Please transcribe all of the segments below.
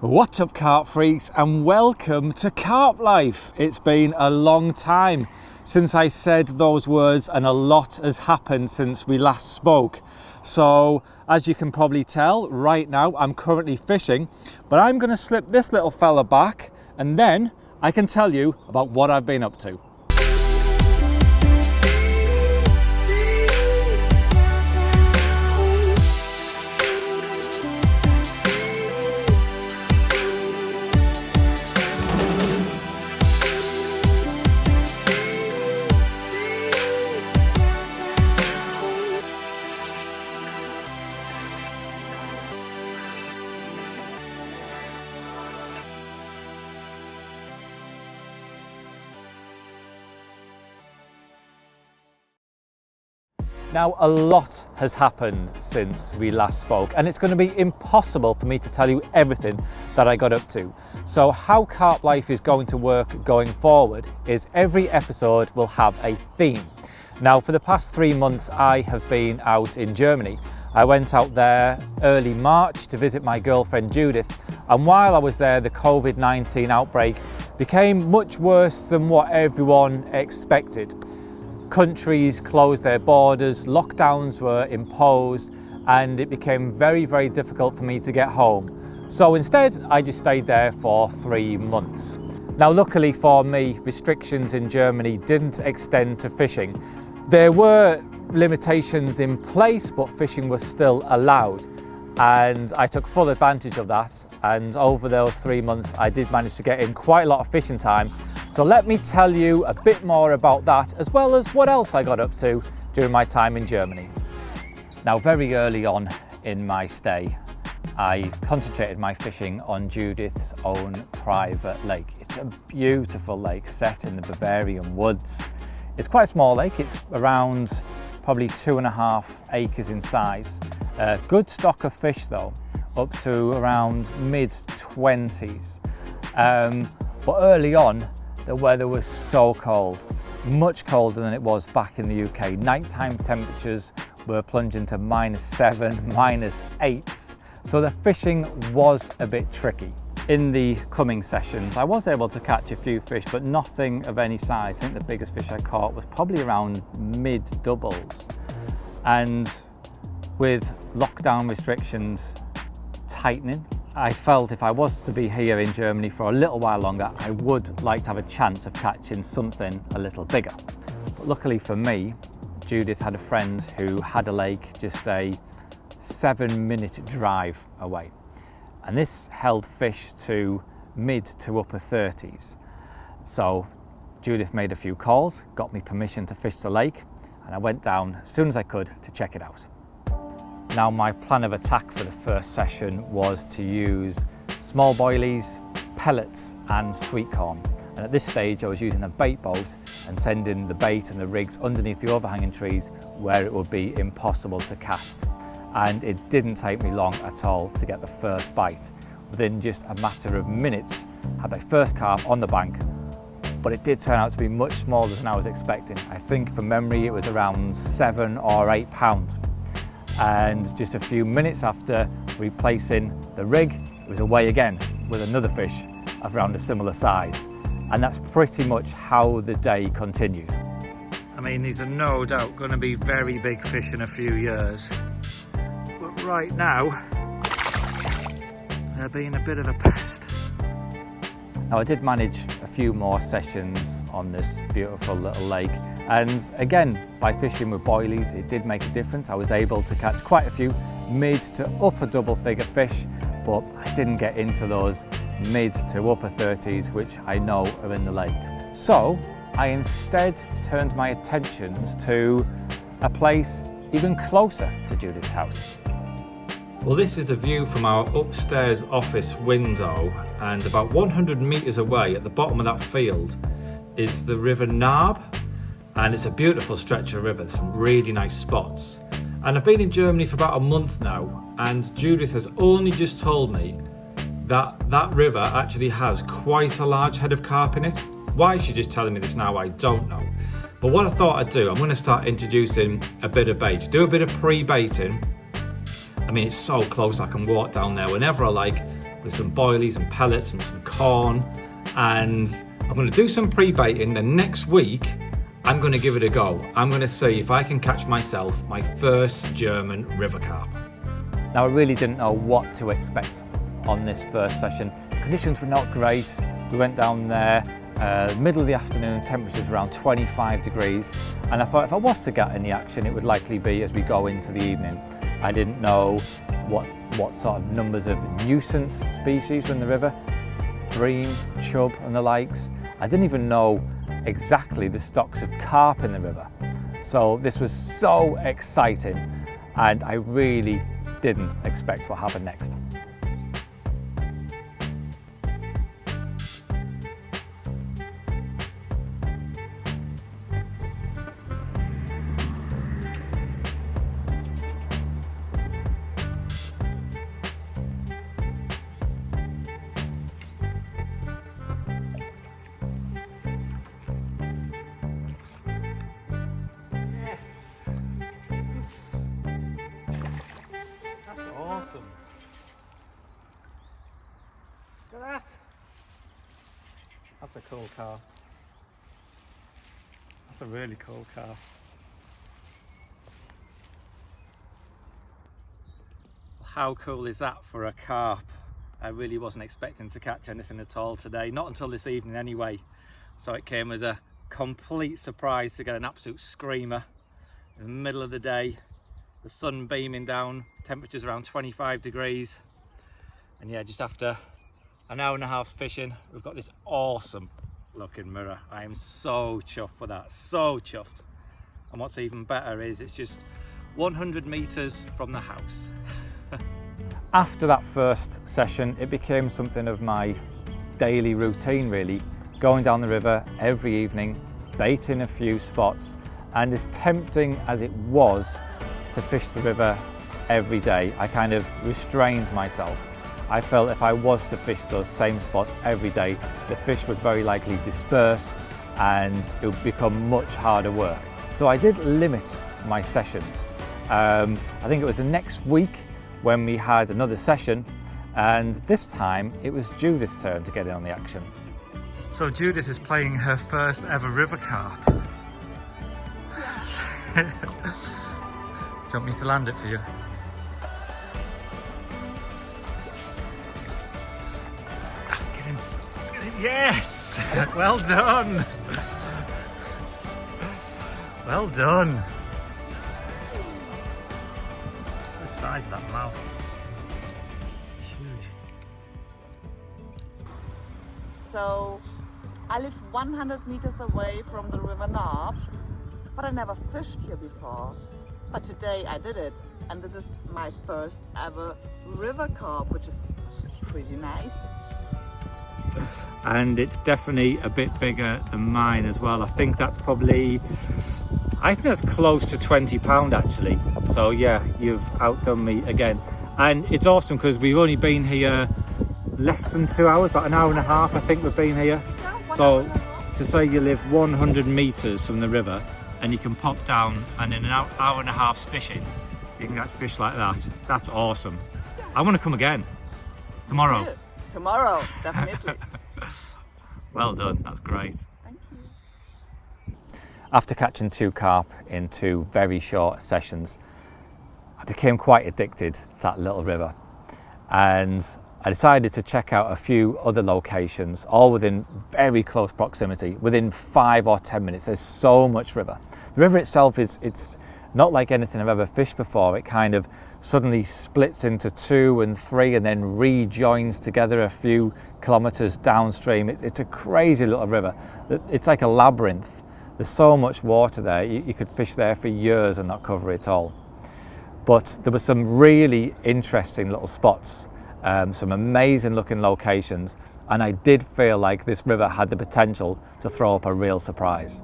What's up, Carp Freaks, and welcome to Carplife. It's been a long time since I said those words, and a lot has happened since we last spoke. So, as you can probably tell, right now I'm currently fishing, but I'm going to slip this little fella back, and then I can tell you about what I've been up to. Now, a lot has happened since we last spoke, and it's going to be impossible for me to tell you everything that I got up to. So how Carplife is going to work going forward is every episode will have a theme. Now, for the past 3 months, I have been out in Germany. I went out there early March to visit my girlfriend Judith, and while I was there, the COVID-19 outbreak became much worse than what everyone expected. Countries closed their borders, lockdowns were imposed, and it became very, very difficult for me to get home. So instead, I just stayed there for 3 months. Now, luckily for me, restrictions in Germany didn't extend to fishing. There were limitations in place, but fishing was still allowed. And I took full advantage of that. And over those 3 months, I did manage to get in quite a lot of fishing time. So let me tell you a bit more about that, as well as what else I got up to during my time in Germany. Now, very early on in my stay, I concentrated my fishing on Judith's own private lake. It's a beautiful lake set in the Bavarian woods. It's quite a small lake. It's around probably 2.5 acres in size. Good stock of fish though, up to around mid-20s. But early on, the weather was so cold, much colder than it was back in the UK. Nighttime temperatures were plunging to -7, -8s, so the fishing was a bit tricky. In the coming sessions, I was able to catch a few fish, but nothing of any size. I think the biggest fish I caught was probably around mid-doubles. And with lockdown restrictions tightening, I felt if I was to be here in Germany for a little while longer, I would like to have a chance of catching something a little bigger. But luckily for me, Judith had a friend who had a lake just a 7-minute drive away. And this held fish to mid to upper 30s. So Judith made a few calls, got me permission to fish the lake, and I went down as soon as I could to check it out. Now, my plan of attack for the first session was to use small boilies, pellets and sweet corn. And at this stage I was using a bait boat and sending the bait and the rigs underneath the overhanging trees where it would be impossible to cast. And it didn't take me long at all to get the first bite. Within just a matter of minutes, I had my first carp on the bank, but it did turn out to be much smaller than I was expecting. I think from memory it was around 7 or 8 pounds. And just a few minutes after replacing the rig, it was away again with another fish of around a similar size. And that's pretty much how the day continued. I mean, these are no doubt going to be very big fish in a few years. But right now, they're being a bit of a pest. Now, I did manage a few more sessions on this beautiful little lake. And again, by fishing with boilies, it did make a difference. I was able to catch quite a few mid to upper double figure fish, but I didn't get into those mid to upper 30s, which I know are in the lake. So I instead turned my attentions to a place even closer to Judith's house. Well, this is the view from our upstairs office window, and about 100 meters away at the bottom of that field is the River Narb. And it's a beautiful stretch of river, some really nice spots. And I've been in Germany for about a month now, and Judith has only just told me that that river actually has quite a large head of carp in it. Why she's just telling me this now, I don't know. But what I thought I'd do, I'm going to start introducing a bit of bait, do a bit of pre-baiting. I mean, it's so close I can walk down there whenever I like, with some boilies and pellets and some corn, and I'm going to do some pre-baiting. Then next week I'm going to give it a go. I'm going to see if I can catch myself my first German river carp. Now I really didn't know what to expect on this first session. Conditions were not great. We went down there middle of the afternoon, temperatures around 25 degrees, and I thought if I was to get any action it would likely be as we go into the evening. I didn't know what sort of numbers of nuisance species were in the river, bream, chub and the likes. I didn't even know exactly the stocks of carp in the river. So this was so exciting, and I really didn't expect what happened next. Awesome. Look at that. That's a cool car. That's a really cool car. How cool is that for a carp? I really wasn't expecting to catch anything at all today, not until this evening anyway. So it came as a complete surprise to get an absolute screamer in the middle of the day. The sun beaming down, temperatures around 25 degrees. And yeah, just after an hour and a half's fishing, we've got this awesome looking mirror. I am so chuffed for that, so chuffed. And what's even better is it's just 100 meters from the house. After that first session, it became something of my daily routine really, going down the river every evening, baiting a few spots, and as tempting as it was to fish the river every day, I kind of restrained myself. I felt if I was to fish those same spots every day, the fish would very likely disperse and it would become much harder work. So I did limit my sessions. I think it was the next week when we had another session, and this time it was Judith's turn to get in on the action. So Judith is playing her first ever river carp. Do you want me to land it for you? Get him. Get him. Yes! Well done! Well done! The size of that mouth. Huge. So I live 100 meters away from the River Narb, but I never fished here before. But today I did it, and this is my first ever river carp, which is pretty nice. And it's definitely a bit bigger than mine as well. I think that's probably, I think that's close to 20 pound actually. So yeah, you've outdone me again. And it's awesome because we've only been here less than 2 hours, about an hour and a half I think we've been here. So to say you live 100 meters from the river, and you can pop down and in an hour and a half's fishing, you can catch fish like that. That's awesome. I want to come again. Tomorrow. Tomorrow, definitely. Well done, that's great. Thank you. After catching 2 carp in 2 very short sessions, I became quite addicted to that little river. And I decided to check out a few other locations, all within very close proximity, within 5 or 10 minutes. There's so much river. The river itself it's not like anything I've ever fished before. It kind of suddenly splits into 2 and 3 and then rejoins together a few kilometers downstream. It's a crazy little river. It's like a labyrinth. There's so much water there. You could fish there for years and not cover it all. But there were some really interesting little spots, some amazing looking locations, and I did feel like this river had the potential to throw up a real surprise.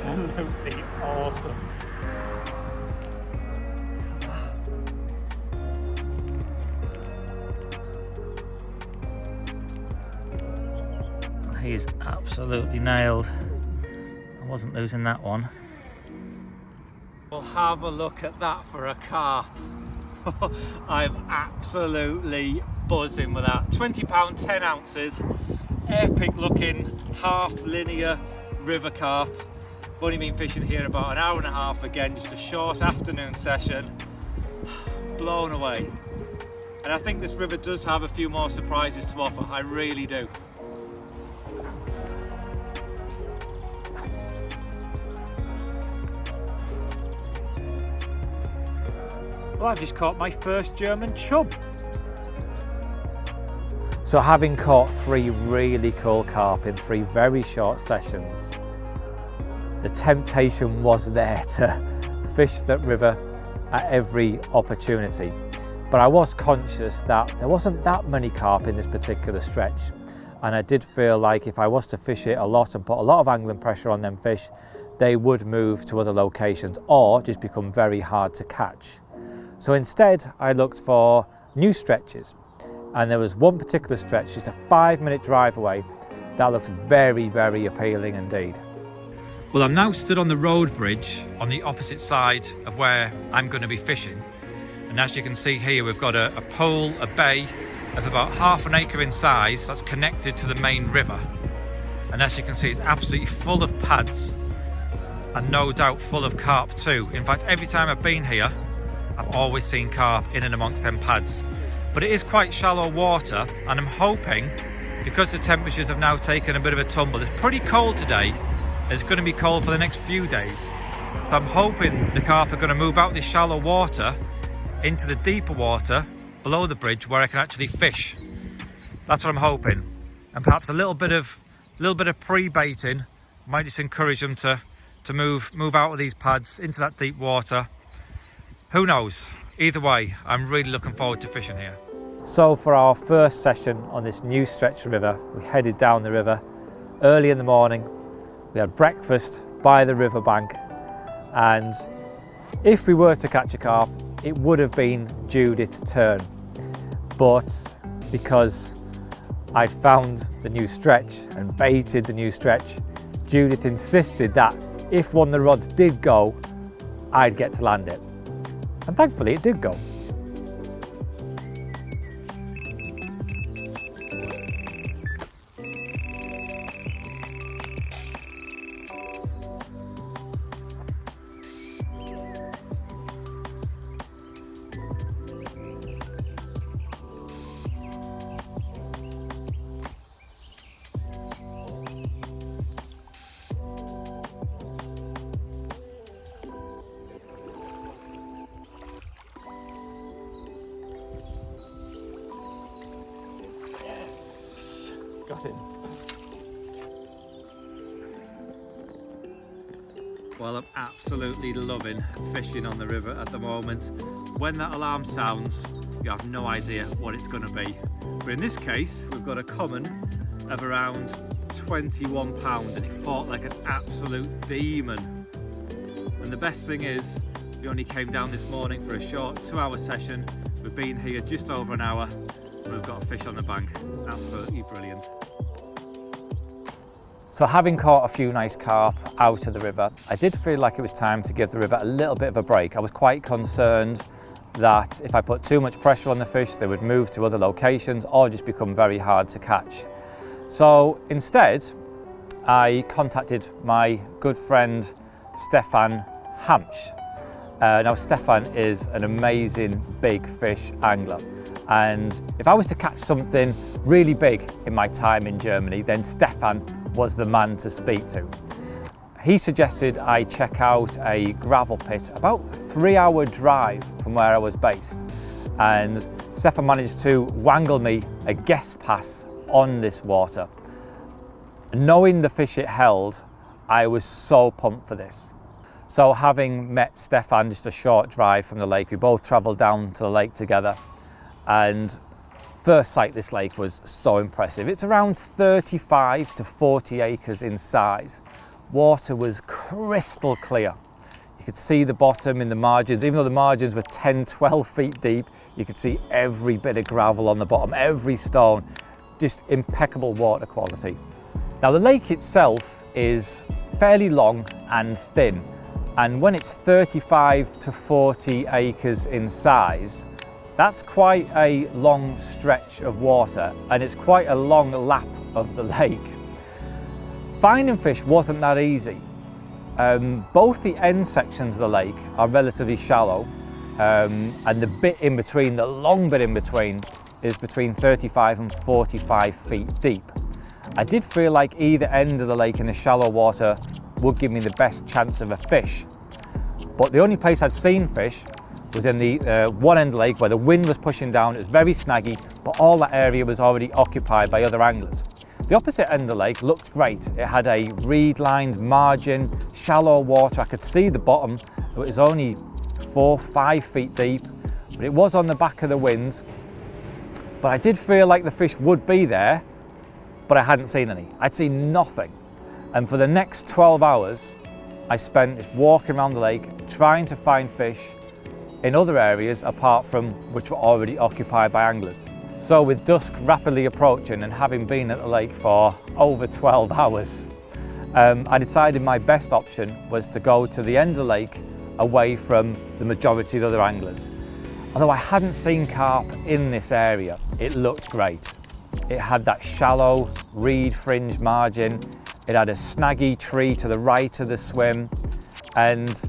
absolutely awesome. He is absolutely nailed. I wasn't losing that one. We'll have a look at that for a carp. I'm absolutely buzzing with that. £20, 10 ounces, epic looking, half linear river carp. I've only been fishing here about an hour and a half, again, just a short afternoon session. Blown away. And I think this river does have a few more surprises to offer, I really do. Well, I've just caught my first German chub. So having caught 3 really cool carp in 3 very short sessions, the temptation was there to fish that river at every opportunity. But I was conscious that there wasn't that many carp in this particular stretch. And I did feel like if I was to fish it a lot and put a lot of angling pressure on them fish, they would move to other locations or just become very hard to catch. So instead, I looked for new stretches, and there was one particular stretch, just a 5-minute drive away, that looked very, very appealing indeed. Well, I'm now stood on the road bridge on the opposite side of where I'm going to be fishing. And as you can see here, we've got a pool, a bay of about ½ an acre in size that's connected to the main river. And as you can see, it's absolutely full of pads and no doubt full of carp too. In fact, every time I've been here, I've always seen carp in and amongst them pads. But it is quite shallow water, and I'm hoping, because the temperatures have now taken a bit of a tumble, it's pretty cold today, it's going to be cold for the next few days. So I'm hoping the carp are going to move out this shallow water into the deeper water below the bridge where I can actually fish. That's what I'm hoping. And perhaps a little bit of pre-baiting might just encourage them to move out of these pads into that deep water. Who knows? Either way, I'm really looking forward to fishing here. So for our first session on this new stretch of river, we headed down the river early in the morning. We had breakfast by the riverbank, and if we were to catch a carp, it would have been Judith's turn. But because I'd found the new stretch and baited the new stretch, Judith insisted that if one of the rods did go, I'd get to land it. And thankfully it did go. Got him. Well, I'm absolutely loving fishing on the river at the moment. When that alarm sounds, you have no idea what it's going to be. But in this case, we've got a common of around £21, and it fought like an absolute demon. And the best thing is, we only came down this morning for a short 2-hour session. We've been here just over an hour. We've got a fish on the bank. Absolutely brilliant. So having caught a few nice carp out of the river, I did feel like it was time to give the river a little bit of a break. I was quite concerned that if I put too much pressure on the fish, they would move to other locations or just become very hard to catch. So instead, I contacted my good friend Stefan Hamsch. Now Stefan is an amazing big fish angler. And if I was to catch something really big in my time in Germany, then Stefan was the man to speak to. He suggested I check out a gravel pit about a 3-hour drive from where I was based. And Stefan managed to wangle me a guest pass on this water. Knowing the fish it held, I was so pumped for this. So having met Stefan just a short drive from the lake, we both travelled down to the lake together. And first sight, this lake was so impressive. It's around 35 to 40 acres in size, water was crystal clear. You could see the bottom in the margins. Even though the margins were 10, 12 feet deep, you could see every bit of gravel on the bottom, every stone. Just impeccable water quality. Now the lake itself is fairly long and thin, and when it's 35 to 40 acres in size, that's quite a long stretch of water, and it's quite a long lap of the lake. Finding fish wasn't that easy. Both the end sections of the lake are relatively shallow, and the bit in between, the long bit in between, is between 35 and 45 feet deep. I did feel like either end of the lake in the shallow water would give me the best chance of a fish. But the only place I'd seen fish was in the one end of the lake where the wind was pushing down. It was very snaggy, but all that area was already occupied by other anglers. The opposite end of the lake looked great. It had a reed-lined margin, shallow water. I could see the bottom. It was only 4, 5 feet deep, but it was on the back of the wind. But I did feel like the fish would be there, but I hadn't seen any. I'd seen nothing. And for the next 12 hours, I spent just walking around the lake, trying to find fish in other areas apart from which were already occupied by anglers. So with dusk rapidly approaching and having been at the lake for over 12 hours, I decided my best option was to go to the end of the lake away from the majority of the other anglers. Although I hadn't seen carp in this area, it looked great. It had that shallow reed fringe margin. It had a snaggy tree to the right of the swim, and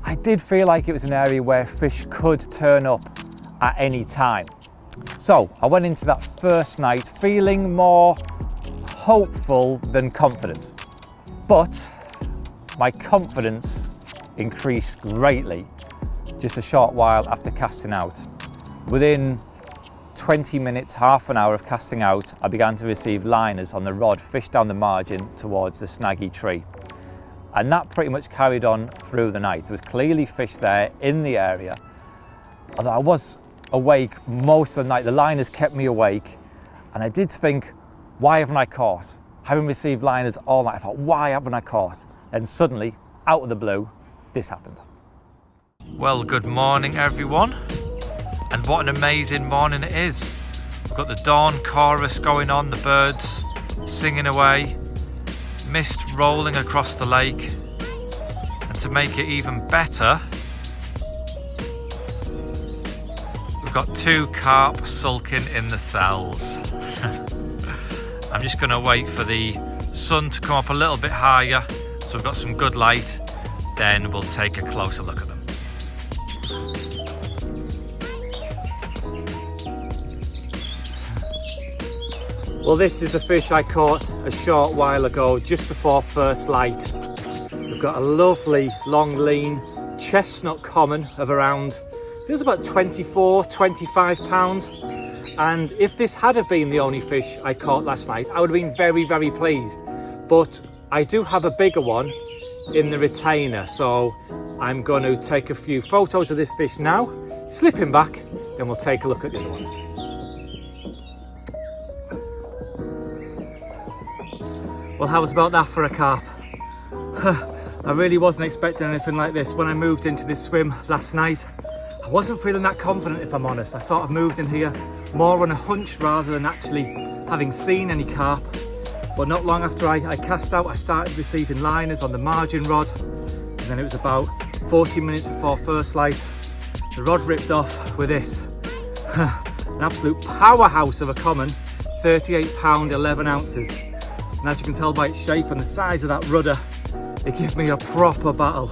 I did feel like it was an area where fish could turn up at any time. So I went into that first night feeling more hopeful than confident. But my confidence increased greatly just a short while after casting out. Within 20 minutes, half an hour of casting out, I began to receive liners on the rod fished down the margin towards the snaggy tree. And that pretty much carried on through the night. There was clearly fish there in the area. Although I was awake most of the night, the liners kept me awake, and I did think, why haven't I caught? Having received liners all night, I thought, why haven't I caught? And suddenly, out of the blue, this happened. Well, good morning everyone, and what an amazing morning it is. We've got the dawn chorus going on, the birds singing away, mist rolling across the lake, and to make it even better, we've got 2 carp sulking in the cells. I'm just going to wait for the sun to come up a little bit higher so we've got some good light, then we'll take a closer look at them. Well, this is the fish I caught a short while ago, just before first light. We've got a lovely, long, lean chestnut common of around, it was about 24, 25 pounds. And if this had have been the only fish I caught last night, I would have been very, very pleased. But I do have a bigger one in the retainer, so I'm going to take a few photos of this fish now, slip him back, then we'll take a look at the other one. Well, how was about that for a carp? I really wasn't expecting anything like this. When I moved into this swim last night, I wasn't feeling that confident, if I'm honest. I sort of moved in here more on a hunch rather than actually having seen any carp. But not long after I cast out, I started receiving liners on the margin rod. And then it was about 40 minutes before first light, the rod ripped off with this. An absolute powerhouse of a common, 38 pound, 11 ounces. And as you can tell by its shape and the size of that rudder, it gives me a proper battle.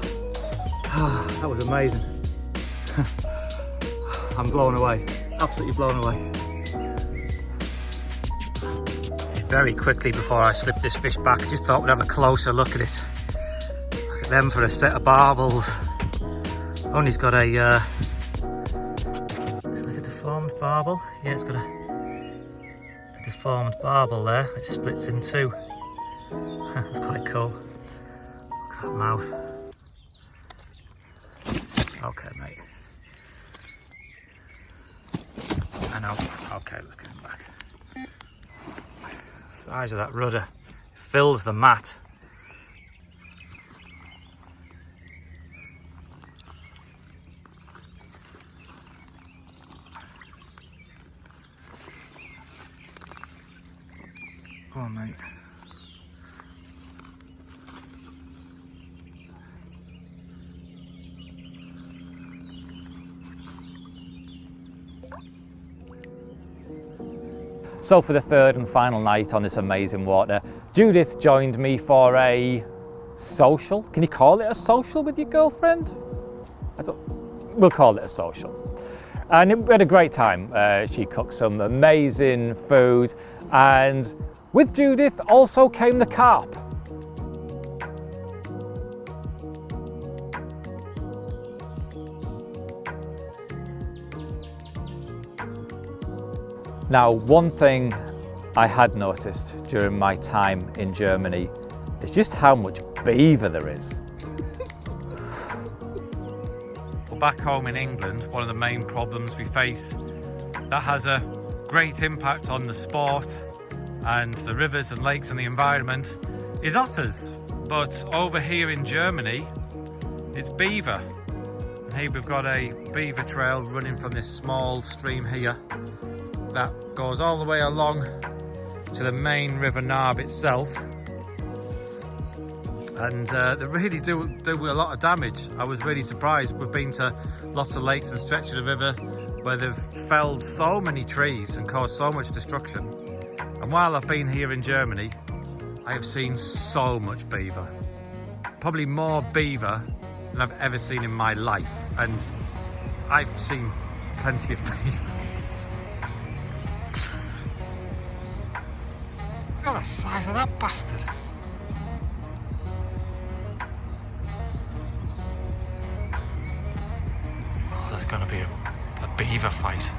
That was amazing. I'm blown away, absolutely blown away. Just very quickly before I slip this fish back, I just thought we'd have a closer look at it. Look at them for a set of barbels. Only's got a, is it like a deformed barbel? Yeah, it's got a deformed barbel there, which splits in 2. That's quite cool. Look at that mouth. Okay, mate. I know. Okay, let's get him back. The size of that rudder fills the mat. Go on, mate. So for the third and final night on this amazing water, Judith joined me for a social. Can you call it a social with your girlfriend? We'll call it a social. And we had a great time. She cooked some amazing food, and with Judith also came the carp. Now, one thing I had noticed during my time in Germany is just how much beaver there is. Well, back home in England, one of the main problems we face that has a great impact on the sport and the rivers and lakes and the environment is otters. But over here in Germany, it's beaver. And here we've got a beaver trail running from this small stream here that goes all the way along to the main river Narb itself, and they really do a lot of damage. I was really surprised. We've been to lots of lakes and stretches of the river where they've felled so many trees and caused so much destruction, and while I've been here in Germany, I have seen so much beaver, probably more beaver than I've ever seen in my life, and I've seen plenty of beaver. Look at the size of that bastard. Oh, there's going to be a beaver fight.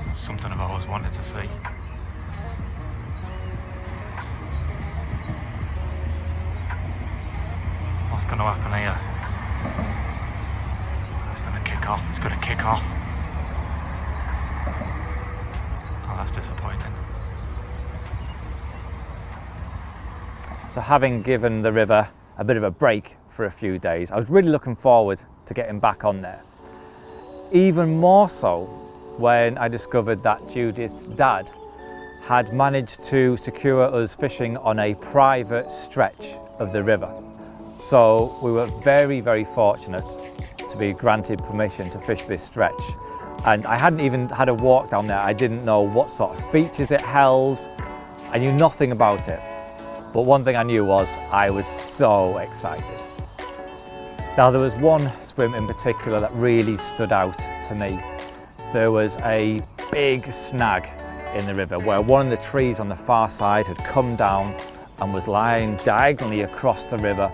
That's something I've always wanted to see. What's going to happen here? It's going to kick off. It's going to kick off. Oh, that's disappointing. So having given the river a bit of a break for a few days, I was really looking forward to getting back on there. Even more so when I discovered that Judith's dad had managed to secure us fishing on a private stretch of the river. So we were very, very fortunate to be granted permission to fish this stretch. And I hadn't even had a walk down there. I didn't know what sort of features it held. I knew nothing about it. But one thing I knew was I was so excited. Now, there was one swim in particular that really stood out to me. There was a big snag in the river where one of the trees on the far side had come down and was lying diagonally across the river.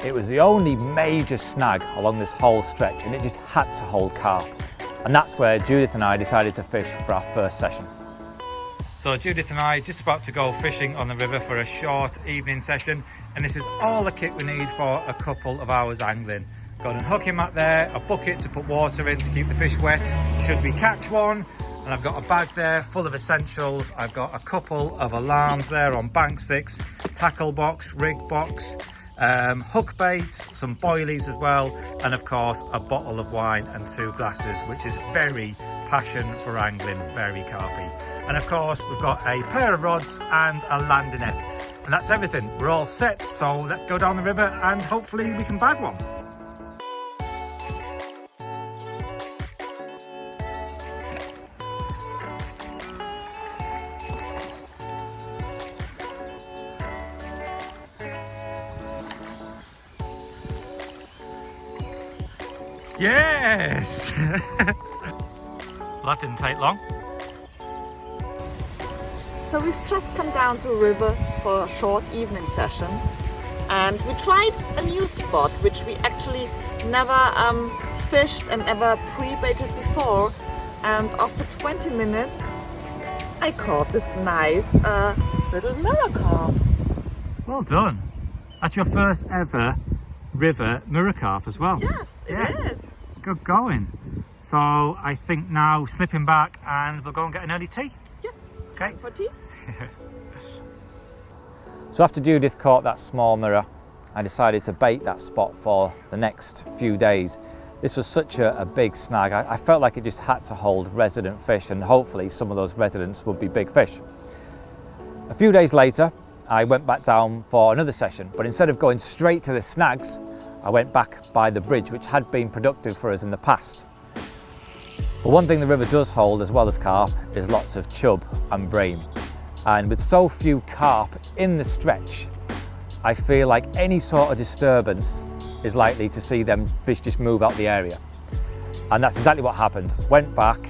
It was the only major snag along this whole stretch, and it just had to hold carp. And that's where Judith and I decided to fish for our first session. So Judith and I just about to go fishing on the river for a short evening session, and this is all the kit we need for a couple of hours angling. Got a hooking mat there, a bucket to put water in to keep the fish wet should we catch one, and I've got a bag there full of essentials. I've got a couple of alarms there on bank sticks, tackle box, rig box, hook baits, some boilies as well, and of course a bottle of wine and 2 glasses, which is very passion for angling, very carpy. And of course we've got a pair of rods and a landing net, and that's everything. We're all set, so let's go down the river and hopefully we can bag one. Yes! Well, that didn't take long. So we've just come down to a river for a short evening session, and we tried a new spot which we actually never fished and never pre-baited before, and after 20 minutes I caught this nice little mirror carp. Well done. That's your first ever river mirror carp as well. Yes, it is. Good going. So I think now slipping back and we'll go and get an early tea. Yes. Okay. Time for tea. So after Judith caught that small mirror, I decided to bait that spot for the next few days. This was such a big snag. I felt like it just had to hold resident fish, and hopefully some of those residents would be big fish. A few days later, I went back down for another session, but instead of going straight to the snags, I went back by the bridge, which had been productive for us in the past. But one thing the river does hold, as well as carp, is lots of chub and bream. And with so few carp in the stretch, I feel like any sort of disturbance is likely to see them fish just move out the area. And that's exactly what happened. Went back,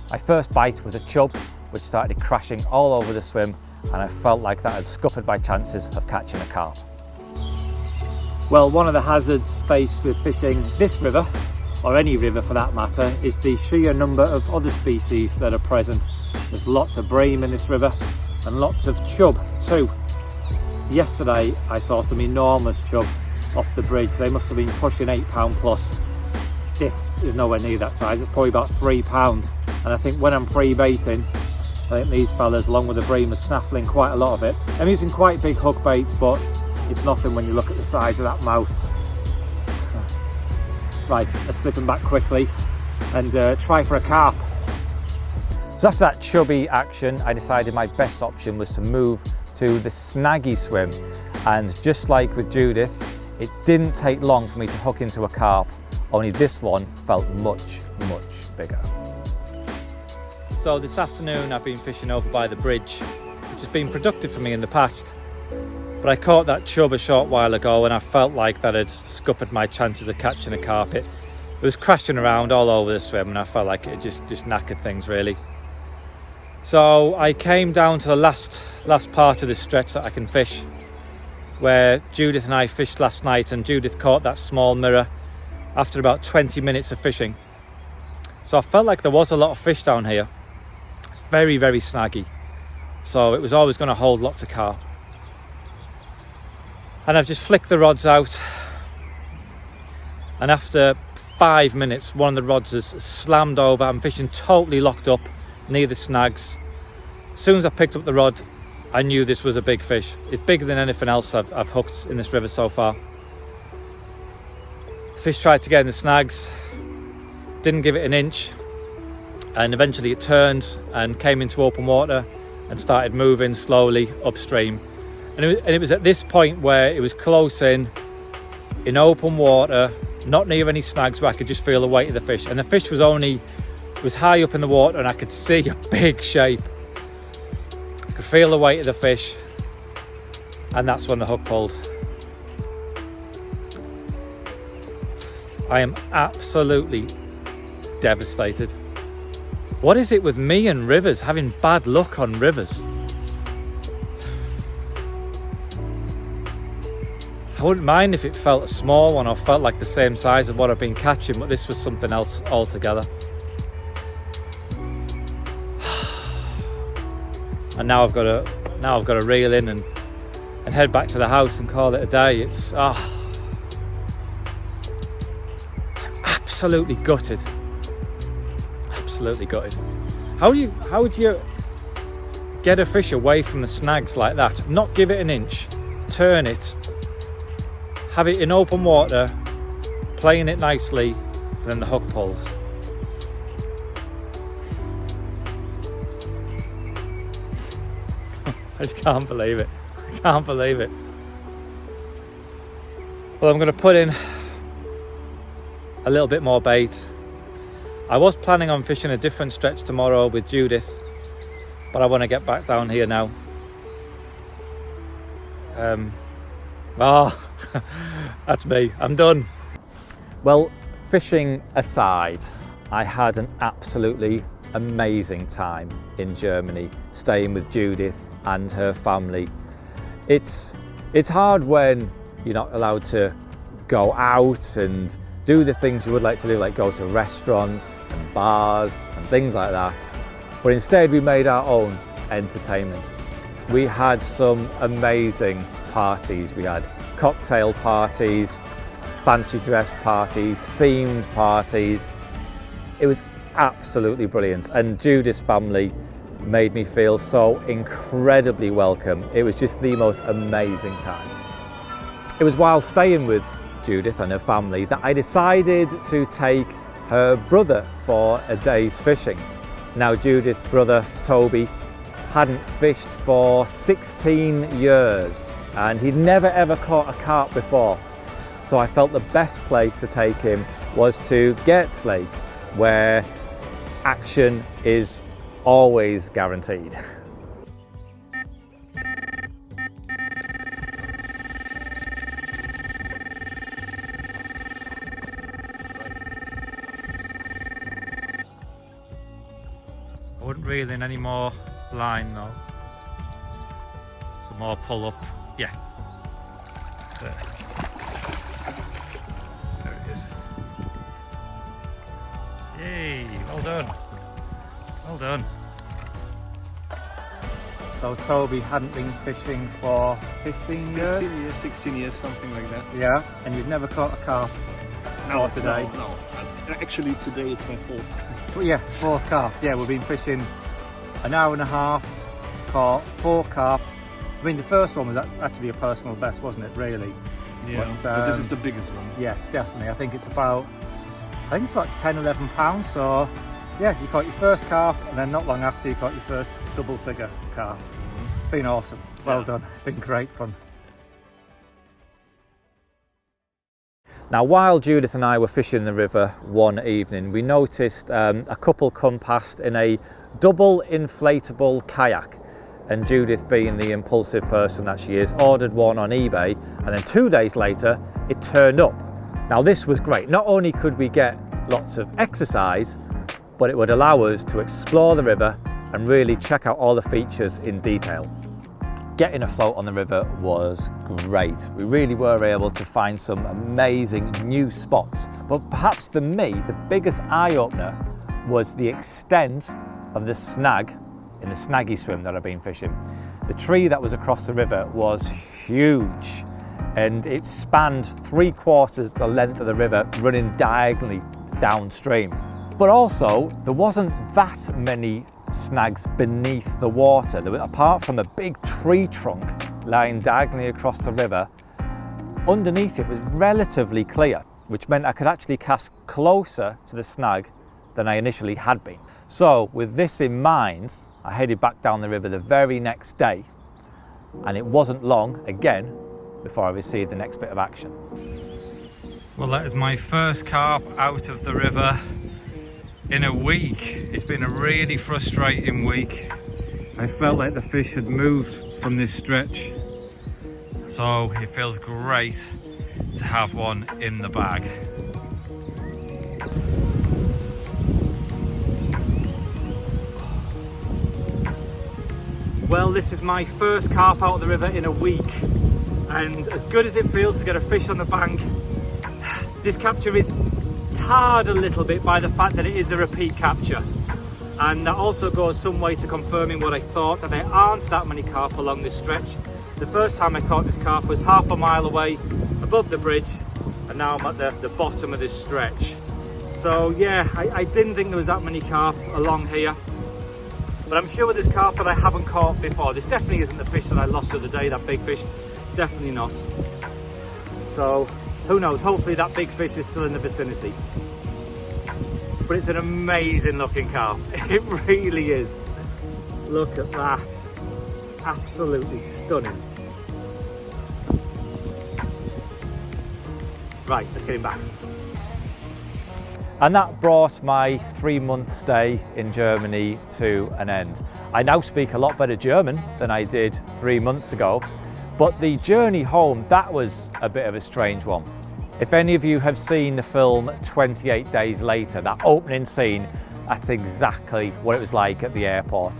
my first bite was a chub, which started crashing all over the swim, and I felt like that had scuppered my chances of catching a carp. Well, one of the hazards faced with fishing this river, or any river for that matter, is the sheer number of other species that are present. There's lots of bream in this river and lots of chub too. Yesterday I saw some enormous chub off the bridge. They must have been pushing £8 plus. This is nowhere near that size. It's probably about £3, and I think when I'm pre-baiting, I think these fellas, along with the bream, are snaffling quite a lot of it. I'm using quite big hook baits, but it's nothing when you look at the size of that mouth. Right, let's slip them back quickly and try for a carp. So after that chubby action, I decided my best option was to move to the snaggy swim. And just like with Judith, it didn't take long for me to hook into a carp, only this one felt much, much bigger. So this afternoon I've been fishing over by the bridge, which has been productive for me in the past. But I caught that chub a short while ago and I felt like that had scuppered my chances of catching a carp. It was crashing around all over the swim and I felt like it just knackered things really. So I came down to the last part of this stretch that I can fish, where Judith and I fished last night, and Judith caught that small mirror after about 20 minutes of fishing. So I felt like there was a lot of fish down here. It's very, very snaggy. So it was always going to hold lots of carp. And I've just flicked the rods out, and after 5 minutes one of the rods has slammed over. I'm fishing totally locked up near the snags. As soon as I picked up the rod, I knew this was a big fish. It's bigger than anything else I've hooked in this river so far. The fish tried to get in the snags, didn't give it an inch, and eventually it turned and came into open water and started moving slowly upstream. And it was at this point where it was close in open water, not near any snags, where I could just feel the weight of the fish. And the fish was high up in the water and I could see a big shape. I could feel the weight of the fish, and that's when the hook pulled. I am absolutely devastated. What is it with me and rivers, having bad luck on rivers? I wouldn't mind if it felt a small one or felt like the same size of what I've been catching, but this was something else altogether. And now I've got to reel in and head back to the house and call it a day. It's I'm absolutely gutted. Absolutely gutted. How would you get a fish away from the snags like that? Not give it an inch, turn it, have it in open water, playing it nicely, and then the hook pulls. I just can't believe it. I can't believe it. Well, I'm going to put in a little bit more bait. I was planning on fishing a different stretch tomorrow with Judith, but I want to get back down here now. That's me. I'm done. Well, fishing aside, I had an absolutely amazing time in Germany, staying with Judith and her family. It's hard when you're not allowed to go out and do the things you would like to do, like go to restaurants and bars and things like that. But instead we made our own entertainment. We had some amazing parties. We had cocktail parties, fancy dress parties, themed parties. It was absolutely brilliant, and Judith's family made me feel so incredibly welcome. It was just the most amazing time. It was while staying with Judith and her family that I decided to take her brother for a day's fishing. Now Judith's brother Toby hadn't fished for 16 years and he'd never ever caught a carp before. So I felt the best place to take him was to Gert's Lake, where action is always guaranteed. I wouldn't reel in any more line though. Some more pull up. Yeah. That's it. There it is. Yay, well done. Well done. So Toby hadn't been fishing for 15 years? 15 years, 16 years, something like that. Yeah, and you've never caught a carp before today? No. Actually today it's my fourth. But yeah, fourth carp. Yeah, we've been fishing an hour and a half, caught 4 carp. I mean, the first one was actually a personal best, wasn't it, really? Yeah, but this is the biggest one. Yeah, definitely. I think it's about 10, 11 pounds. So yeah, you caught your first carp and then not long after you caught your first double figure carp. It's been awesome. Well done. It's been great fun. Now, while Judith and I were fishing the river one evening, we noticed a couple come past in a double inflatable kayak. And Judith, being the impulsive person that she is, ordered one on eBay, and then 2 days later it turned up. Now this was great. Not only could we get lots of exercise, but it would allow us to explore the river and really check out all the features in detail. Getting afloat on the river was great. We really were able to find some amazing new spots, but perhaps for me the biggest eye-opener was the extent of the snag in the snaggy swim that I've been fishing. The tree that was across the river was huge and it spanned 3/4 the length of the river, running diagonally downstream. But also there wasn't that many snags beneath the water. There was, apart from a big tree trunk lying diagonally across the river, underneath it was relatively clear, which meant I could actually cast closer to the snag than I initially had been. So with this in mind, I headed back down the river the very next day, and it wasn't long again before I received the next bit of action. Well, that is my first carp out of the river in a week. It's been a really frustrating week. I felt like the fish had moved from this stretch, so it feels great to have one in the bag. Well, this is my first carp out of the river in a week, and as good as it feels to get a fish on the bank, this capture is tarred a little bit by the fact that it is a repeat capture, and that also goes some way to confirming what I thought, that there aren't that many carp along this stretch. The first time I caught this carp was half a mile away above the bridge, and now I'm at the bottom of this stretch. So yeah, I didn't think there was that many carp along here, but I'm sure with this carp that I haven't caught before. This definitely isn't the fish that I lost the other day, that big fish, definitely not. So who knows, hopefully that big fish is still in the vicinity. But it's an amazing looking carp, it really is. Look at that, absolutely stunning. Right, let's get him back. And that brought my 3-month stay in Germany to an end. I now speak a lot better German than I did 3 months ago, but the journey home, that was a bit of a strange one. If any of you have seen the film 28 Days Later, that opening scene, that's exactly what it was like at the airport.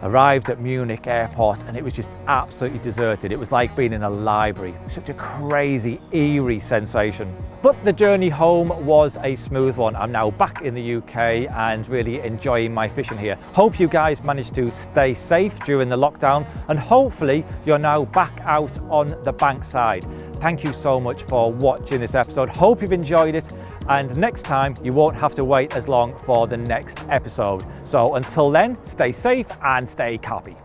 Arrived at Munich airport and it was just absolutely deserted. It was like being in a library. Such a crazy, eerie sensation. But the journey home was a smooth one. I'm now back in the UK and really enjoying my fishing here. Hope you guys managed to stay safe during the lockdown, and hopefully you're now back out on the bankside. Thank you so much for watching this episode. Hope you've enjoyed it, and next time you won't have to wait as long for the next episode. So until then, stay safe and stay carpy.